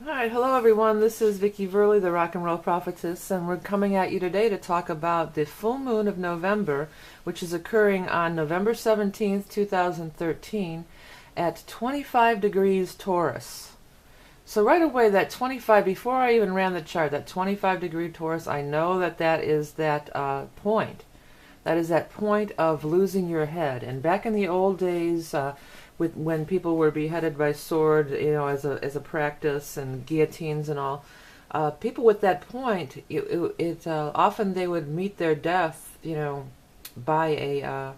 Alright, hello everyone. This is Vicki Verley, the Rock and Roll Prophetess, and we're coming at you today to talk about the full moon of November, which is occurring on November 17th, 2013, at 25 degrees Taurus. So right away, that 25, before I even ran the chart, that 25-degree Taurus, I know that that is that point. That is that point of losing your head. And back in the old days, when people were beheaded by sword, as a practice, and guillotines and all, people with that point, often they would meet their death, by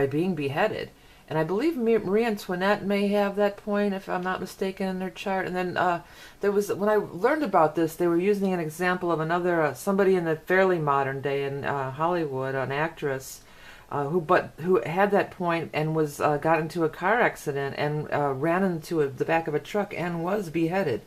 being beheaded. And I believe Marie Antoinette may have that point, if I'm not mistaken, in their chart. And then when I learned about this, they were using an example of another somebody in the fairly modern day in Hollywood, an actress who had that point and got into a car accident and ran into the back of a truck and was beheaded.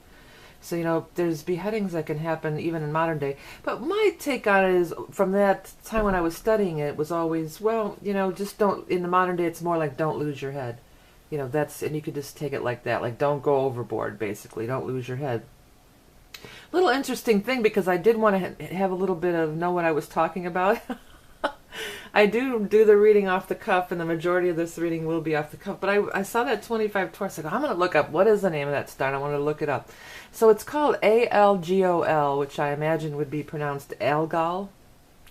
So, there's beheadings that can happen even in modern day. But my take on it is, from that time when I was studying it, was always, just don't, in the modern day, it's more like don't lose your head. And you could just take it like that, like don't go overboard, basically, don't lose your head. Little interesting thing, because I did want to have a little bit of know what I was talking about. I do the reading off the cuff, and the majority of this reading will be off the cuff. But I saw that 25 Taurus. I go, I'm going to look up what is the name of that star. And I wanted to look it up. So it's called Algol, which I imagine would be pronounced Algol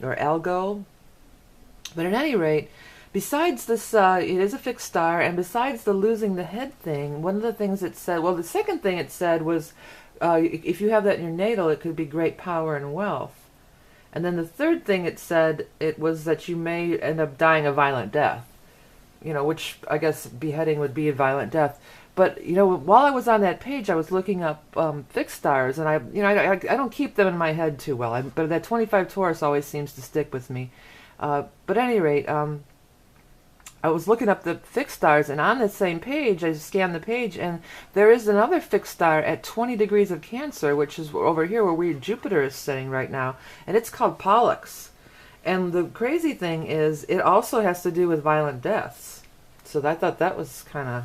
or Algo. But at any rate, besides this, it is a fixed star, and besides the losing the head thing, one of the things it said, well, the second thing it said was, if you have that in your natal, it could be great power and wealth. And then the third thing it said, it was that you may end up dying a violent death, which I guess beheading would be a violent death. But, while I was on that page, I was looking up fixed stars, and I don't keep them in my head too well. But that 25 Taurus always seems to stick with me. But at any rate, I was looking up the fixed stars, and on the same page, I scanned the page, and there is another fixed star at 20 degrees of Cancer, which is over here where Jupiter is sitting right now, and it's called Pollux. And the crazy thing is, it also has to do with violent deaths. So I thought that was kind of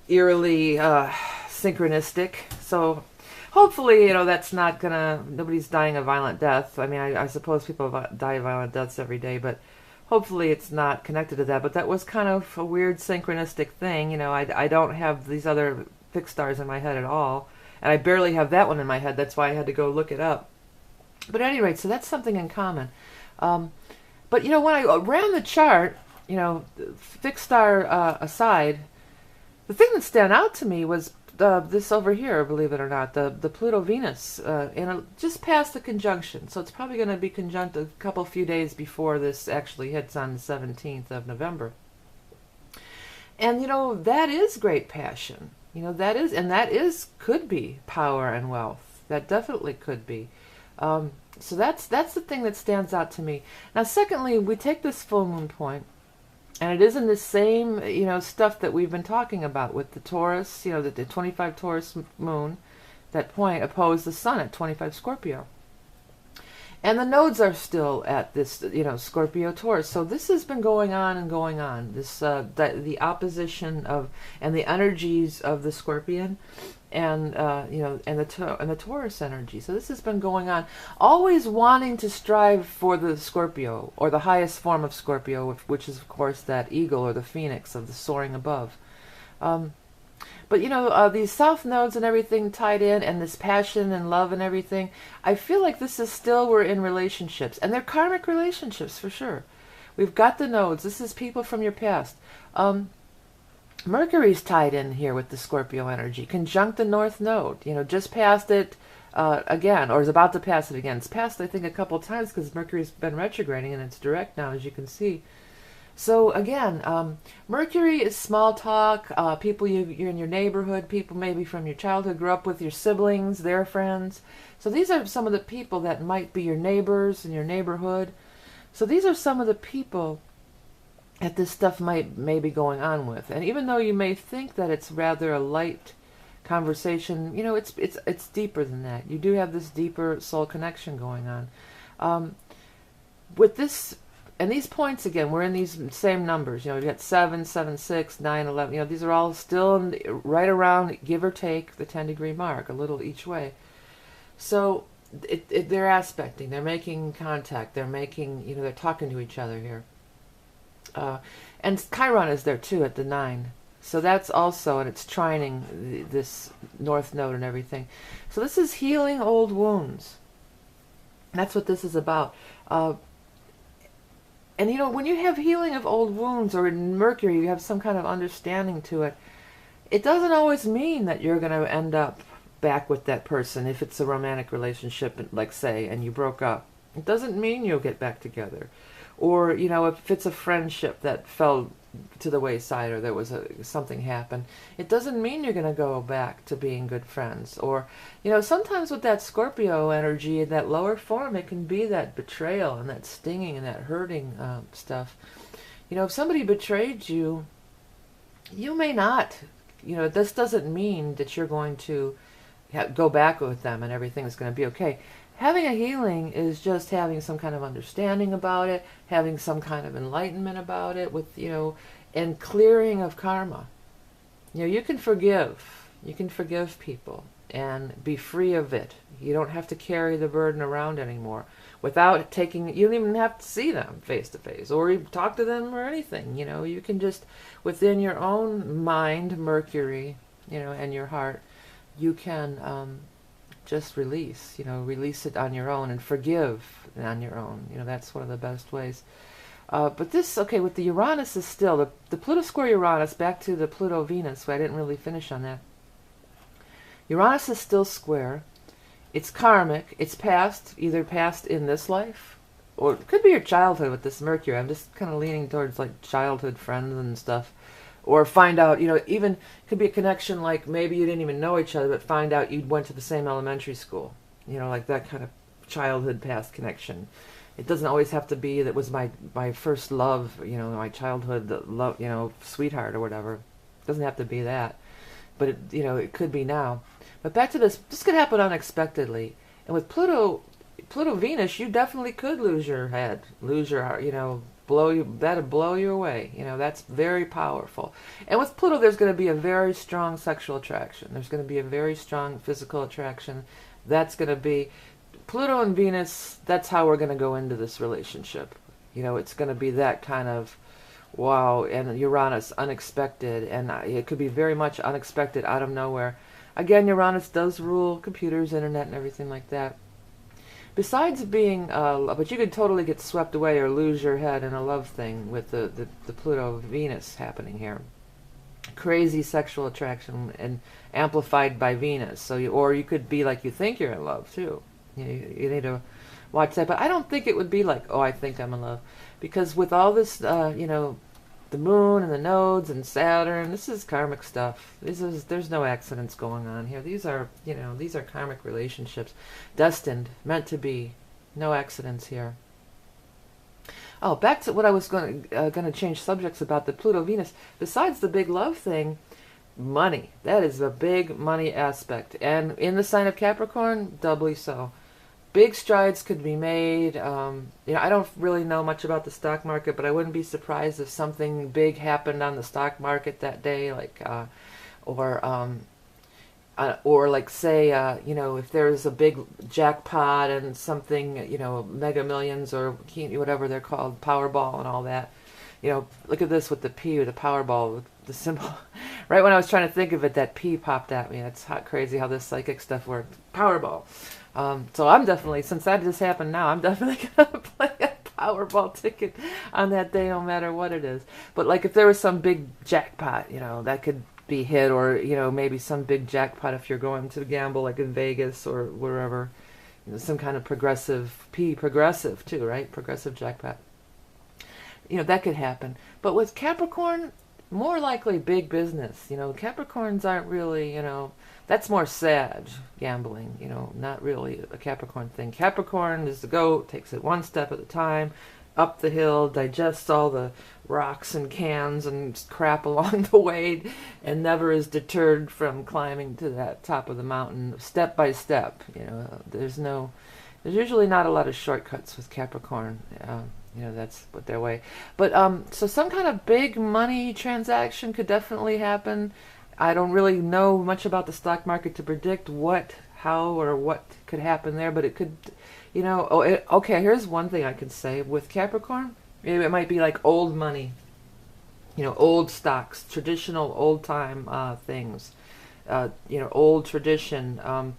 eerily synchronistic. So hopefully, that's not nobody's dying a violent death. I mean, I suppose people die of violent deaths every day, but hopefully it's not connected to that. But that was kind of a weird synchronistic thing. I don't have these other fixed stars in my head at all. And I barely have that one in my head. That's why I had to go look it up. But at any rate, so that's something in common. But, when I ran the chart, fixed star aside, the thing that stand out to me was this over here, believe it or not, the Pluto-Venus, just past the conjunction. So it's probably going to be conjunct a few days before this actually hits on the 17th of November. And, that is great passion. That could be power and wealth. That definitely could be. So that's the thing that stands out to me. Now, secondly, we take this full moon point, and it is in the same, stuff that we've been talking about with the Taurus, the 25 Taurus moon, that point opposed the sun at 25 Scorpio. And the nodes are still at this, Scorpio Taurus. So this has been going on and going on. This, the opposition of, and the energies of the Scorpion, and the Taurus energy. So this has been going on, always wanting to strive for the Scorpio, or the highest form of Scorpio, which is of course that eagle or the phoenix of the soaring above. But these south nodes and everything tied in, and this passion and love and everything, I feel like this is still, we're in relationships, and they're karmic relationships for sure. We've got the nodes. This is people from your past. Mercury's tied in here with the Scorpio energy, conjunct the North Node, just past it again, or is about to pass it again. It's passed, I think, a couple of times because Mercury's been retrograding and it's direct now, as you can see. So again, Mercury is small talk, people you're in your neighborhood, people maybe from your childhood, grew up with your siblings, their friends. So these are some of the people that might be your neighbors in your neighborhood. So these are some of the people that this stuff may be going on with. And even though you may think that it's rather a light conversation, it's deeper than that. You do have this deeper soul connection going on. With this And these points, again, we're in these same numbers. We've got 7, 7, 6, 9, 11. These are all still right around, give or take, the 10-degree mark, a little each way. So they're aspecting, they're making contact, they're making, they're talking to each other here. And Chiron is there too at the 9. So that's also, and it's trining this north node and everything. So this is healing old wounds. That's what this is about. And when you have healing of old wounds, or in Mercury, you have some kind of understanding to it, it doesn't always mean that you're going to end up back with that person if it's a romantic relationship, like say, and you broke up. It doesn't mean you'll get back together. Or, if it's a friendship that fell to the wayside, or there was something happened, it doesn't mean you're going to go back to being good friends. Or, sometimes with that Scorpio energy in that lower form, it can be that betrayal and that stinging and that hurting stuff. If somebody betrayed you, you may not, this doesn't mean that you're going to go back with them and everything is going to be okay. Having a healing is just having some kind of understanding about it, having some kind of enlightenment about it, with and clearing of karma. You can forgive people and be free of it. You don't have to carry the burden around anymore without taking. You don't even have to see them face to face or even talk to them or anything. You can just, within your own mind, Mercury, and your heart, you can just release it on your own and forgive on your own. That's one of the best ways. But this, okay, with the Uranus is still, the Pluto square Uranus, back to the Pluto Venus, so I didn't really finish on that. Uranus is still square. It's karmic. It's either past in this life, or it could be your childhood with this Mercury. I'm just kind of leaning towards like childhood friends and stuff. Or find out, even could be a connection like maybe you didn't even know each other, but find out you went to the same elementary school. Like that kind of childhood past connection. It doesn't always have to be that was my first love, my childhood love, sweetheart or whatever. It doesn't have to be that. But it could be now. But back to this could happen unexpectedly. And with Pluto Venus, you definitely could lose your head, lose your heart, that'd blow you away. That's very powerful. And with Pluto, there's going to be a very strong sexual attraction. There's going to be a very strong physical attraction. That's going to be Pluto and Venus. That's how we're going to go into this relationship. It's going to be that kind of wow. And Uranus, unexpected, and it could be very much unexpected, out of nowhere. Again, Uranus does rule computers, internet, and everything like that. Besides being, but you could totally get swept away or lose your head in a love thing with the Pluto-Venus happening here. Crazy sexual attraction and amplified by Venus. Or you could be like you think you're in love too. You need to watch that. But I don't think it would be like, oh, I think I'm in love, because with all this, the moon and the nodes and Saturn, this is karmic stuff. There's no accidents going on here. These are karmic relationships, destined, meant to be. No accidents here. Oh, back to what I was going to change subjects about the Pluto Venus. Besides the big love thing, money. That is a big money aspect, and in the sign of Capricorn, doubly so. Big strides could be made. I don't really know much about the stock market, but I wouldn't be surprised if something big happened on the stock market that day, or like say, if there's a big jackpot and something, Mega Millions or whatever they're called, Powerball and all that. Look at this with the P, with the Powerball, the symbol. Right when I was trying to think of it, that P popped at me. It's crazy how this psychic stuff works. Powerball. So I'm definitely, since that just happened now, I'm definitely going to play a Powerball ticket on that day, no matter what it is. But like if there was some big jackpot, that could be hit, or, maybe some big jackpot if you're going to gamble like in Vegas or wherever, some kind of progressive too, right? Progressive jackpot. That could happen. But with Capricorn, more likely big business. Capricorns aren't really, that's more Sag gambling, not really a Capricorn thing. Capricorn is the goat, takes it one step at a time, up the hill, digests all the rocks and cans and crap along the way, and never is deterred from climbing to that top of the mountain step by step. There's usually not a lot of shortcuts with Capricorn. That's what their way. But so some kind of big money transaction could definitely happen. I don't really know much about the stock market to predict how, or what could happen there, but it could, okay, here's one thing I could say with Capricorn. Maybe it might be like old money, old stocks, traditional old time things, old tradition.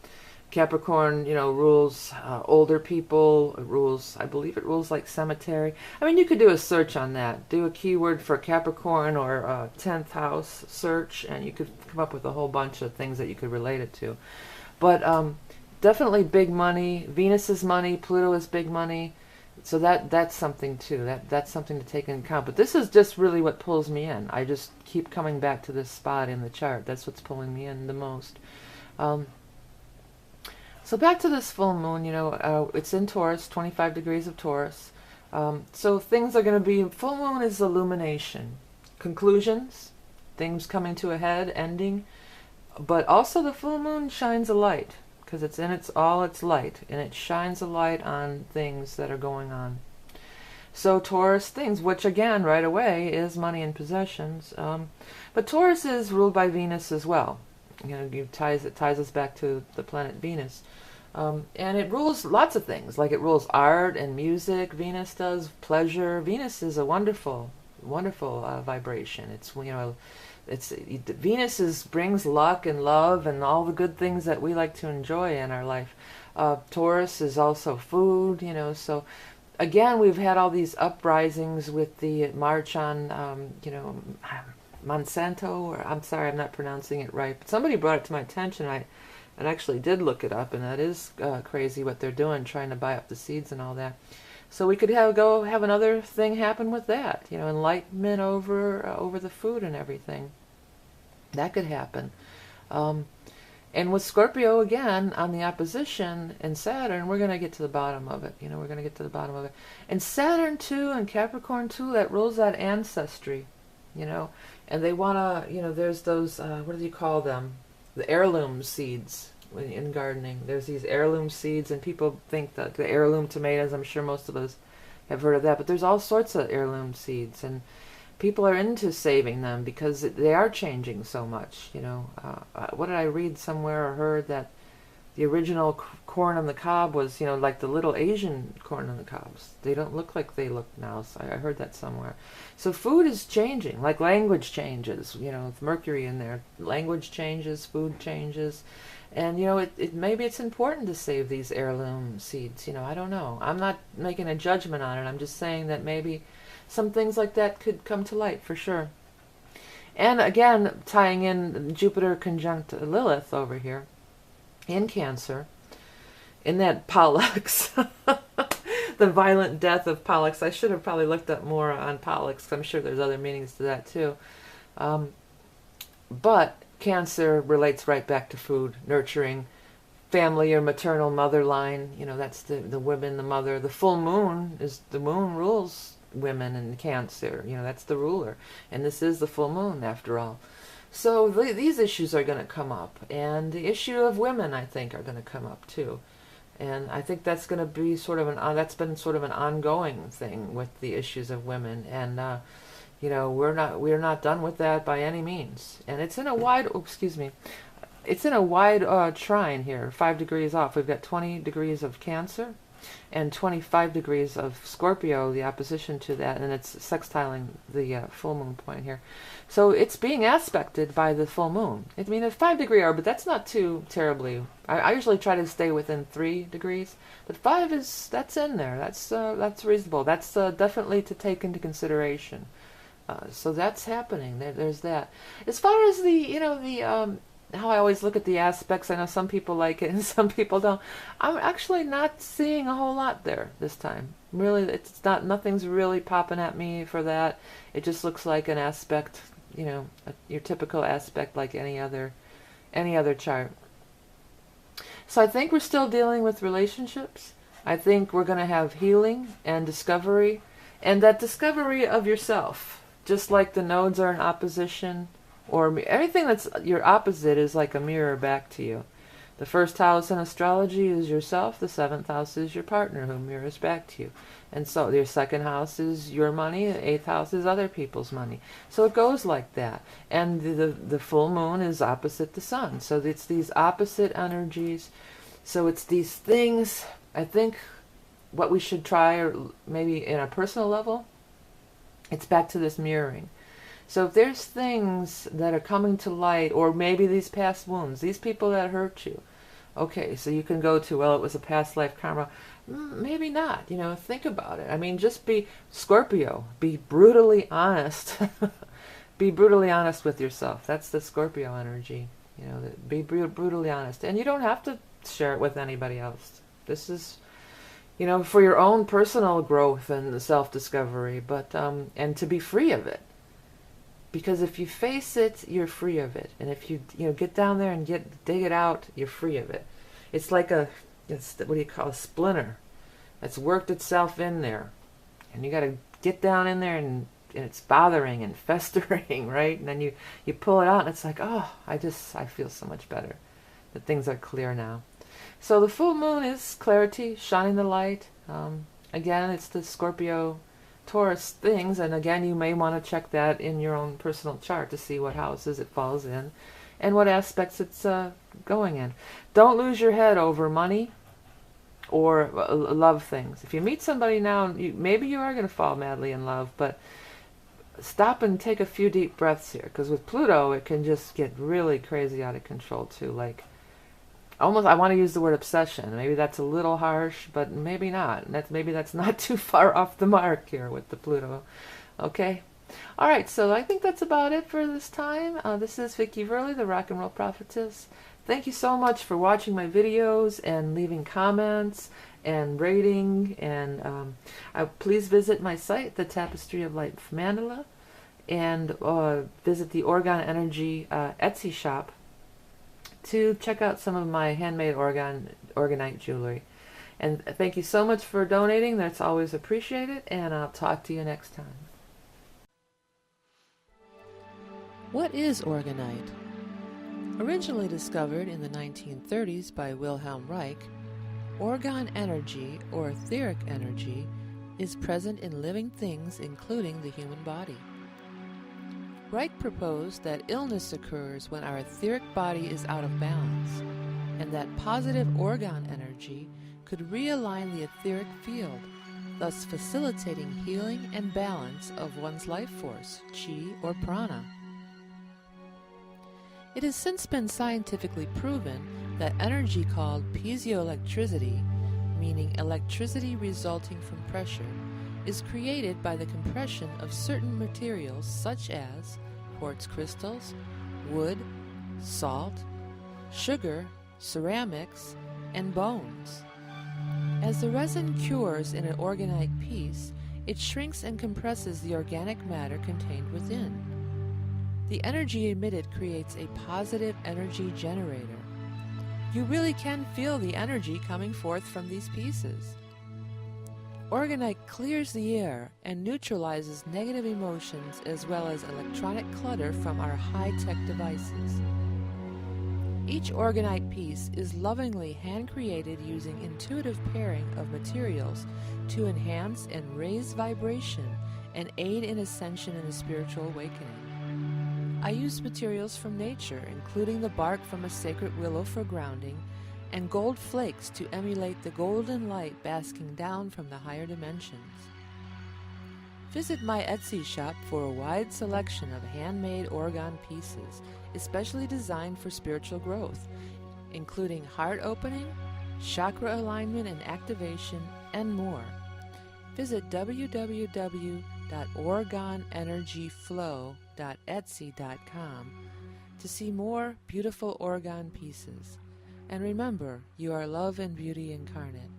Capricorn, rules older people, I believe it rules like cemetery. I mean, you could do a search on that. Do a keyword for Capricorn or 10th house search, and you could come up with a whole bunch of things that you could relate it to. But definitely big money. Venus is money, Pluto is big money. So that's something too. That's something to take into account. But this is just really what pulls me in. I just keep coming back to this spot in the chart. That's what's pulling me in the most. So back to this full moon, it's in Taurus, 25 degrees of Taurus. So things are going to be, full moon is illumination, conclusions, things coming to a head, ending. But also the full moon shines a light, because it's in all its light, and it shines a light on things that are going on. So Taurus things, which again, right away, is money and possessions. But Taurus is ruled by Venus as well. It ties us back to the planet Venus. And it rules lots of things, like it rules art and music. Venus does pleasure. Venus is a wonderful, wonderful vibration. Venus brings luck and love and all the good things that we like to enjoy in our life. Taurus is also food, so again, we've had all these uprisings with the march on, Monsanto, or I'm sorry, I'm not pronouncing it right, but somebody brought it to my attention. I actually did look it up, and that is crazy what they're doing, trying to buy up the seeds and all that. So we could have another thing happen with that, enlightenment over the food and everything. That could happen. And with Scorpio, again, on the opposition, and Saturn, we're going to get to the bottom of it. We're going to get to the bottom of it. And Saturn, too, and Capricorn, too, that rules that ancestry, and they want to, there's those, what do you call them? The heirloom seeds in gardening. There's these heirloom seeds, and people think that the heirloom tomatoes, I'm sure most of us have heard of that, but there's all sorts of heirloom seeds, and people are into saving them because they are changing so much. What did I read somewhere or heard that the original corn on the cob was, like the little Asian corn on the cobs. They don't look like they look now. So I heard that somewhere. So food is changing, like language changes. With Mercury in there, language changes, food changes, and maybe it's important to save these heirloom seeds. I don't know. I'm not making a judgment on it. I'm just saying that maybe some things like that could come to light for sure. And again, tying in Jupiter conjunct Lilith over here in Cancer, in that Pollux, the violent death of Pollux. I should have probably looked up more on Pollux, 'cause I'm sure there's other meanings to that too. But Cancer relates right back to food, nurturing, family or maternal mother line. That's the women, the mother. The full moon the moon rules women in Cancer. That's the ruler. And this is the full moon after all. So these issues are going to come up, and the issue of women, I think, are going to come up too, and I think that's going to be that's been sort of an ongoing thing with the issues of women, and we're not done with that by any means, and it's in a wide trine here, 5 degrees off. We've got 20 degrees of Cancer, and 25 degrees of Scorpio, the opposition to that, and it's sextiling the full moon point here. So it's being aspected by the full moon. I mean, a 5-degree orbit, that's not too terribly. I usually try to stay within 3 degrees, but 5 that's in there. That's reasonable. That's definitely to take into consideration. So that's happening. There's that. As far as the how I always look at the aspects, I know some people like it and some people don't. I'm actually not seeing a whole lot there this time. Really, nothing's really popping at me for that. It just looks like an aspect, your typical aspect like any other chart. So I think we're still dealing with relationships. I think we're going to have healing and discovery, and that discovery of yourself, just like the nodes are in opposition, or everything that's your opposite is like a mirror back to you. The first house in astrology is yourself. The seventh house is your partner who mirrors back to you. And so your second house is your money. The eighth house is other people's money. So it goes like that. And the full moon is opposite the sun. So it's these opposite energies. So it's these things, I think, what we should try, or maybe in a personal level, it's back to this mirroring. So if there's things that are coming to light, or maybe these past wounds, these people that hurt you, okay, so you can go to, well, it was a past life karma. Maybe not, think about it. I mean, just be Scorpio, be brutally honest. Be brutally honest with yourself. That's the Scorpio energy, be brutally honest. And you don't have to share it with anybody else. This is, for your own personal growth and self-discovery, but, and to be free of it. Because if you face it, you're free of it. And if you get down there and dig it out, you're free of it. It's like what do you call a splinter that's worked itself in there. And you got to get down in there and it's bothering and festering, right? And then you pull it out and it's like, oh, I feel so much better. That things are clear now. So the full moon is clarity, shining the light. Again, it's the Scorpio Taurus things, and again, you may want to check that in your own personal chart to see what houses it falls in and what aspects it's going in. Don't lose your head over money or love things. If you meet somebody now, maybe you are going to fall madly in love, but stop and take a few deep breaths here, because with Pluto, it can just get really crazy out of control too. Like, almost, I want to use the word obsession. Maybe that's a little harsh, but maybe not. Maybe that's not too far off the mark here with the Pluto. Okay? All right, so I think that's about it for this time. This is Vicki Verley, the Rock and Roll Prophetess. Thank you so much for watching my videos and leaving comments and rating. And please visit my site, the Tapestry of Light Mandala, and visit the Orgon Energy Etsy shop to check out some of my handmade Orgonite jewelry. And thank you so much for donating. That's always appreciated. And I'll talk to you next time. What is Orgonite? Originally discovered in the 1930s by Wilhelm Reich, Orgon energy, or etheric energy, is present in living things, including the human body. Reich proposed that illness occurs when our etheric body is out of balance, and that positive orgon energy could realign the etheric field, thus facilitating healing and balance of one's life force, chi or prana. It has since been scientifically proven that energy called piezoelectricity, meaning electricity resulting from pressure, is created by the compression of certain materials such as quartz crystals, wood, salt, sugar, ceramics, and bones. As the resin cures in an orgonite piece, it shrinks and compresses the organic matter contained within. The energy emitted creates a positive energy generator. You really can feel the energy coming forth from these pieces. Orgonite clears the air and neutralizes negative emotions as well as electronic clutter from our high-tech devices. Each orgonite piece is lovingly hand-created using intuitive pairing of materials to enhance and raise vibration and aid in ascension and a spiritual awakening. I use materials from nature, including the bark from a sacred willow for grounding, and gold flakes to emulate the golden light basking down from the higher dimensions. Visit my Etsy shop for a wide selection of handmade orgon pieces, especially designed for spiritual growth, including heart opening, chakra alignment and activation, and more. Visit www.orgonenergyflow.etsy.com to see more beautiful orgon pieces. And remember, you are love and beauty incarnate.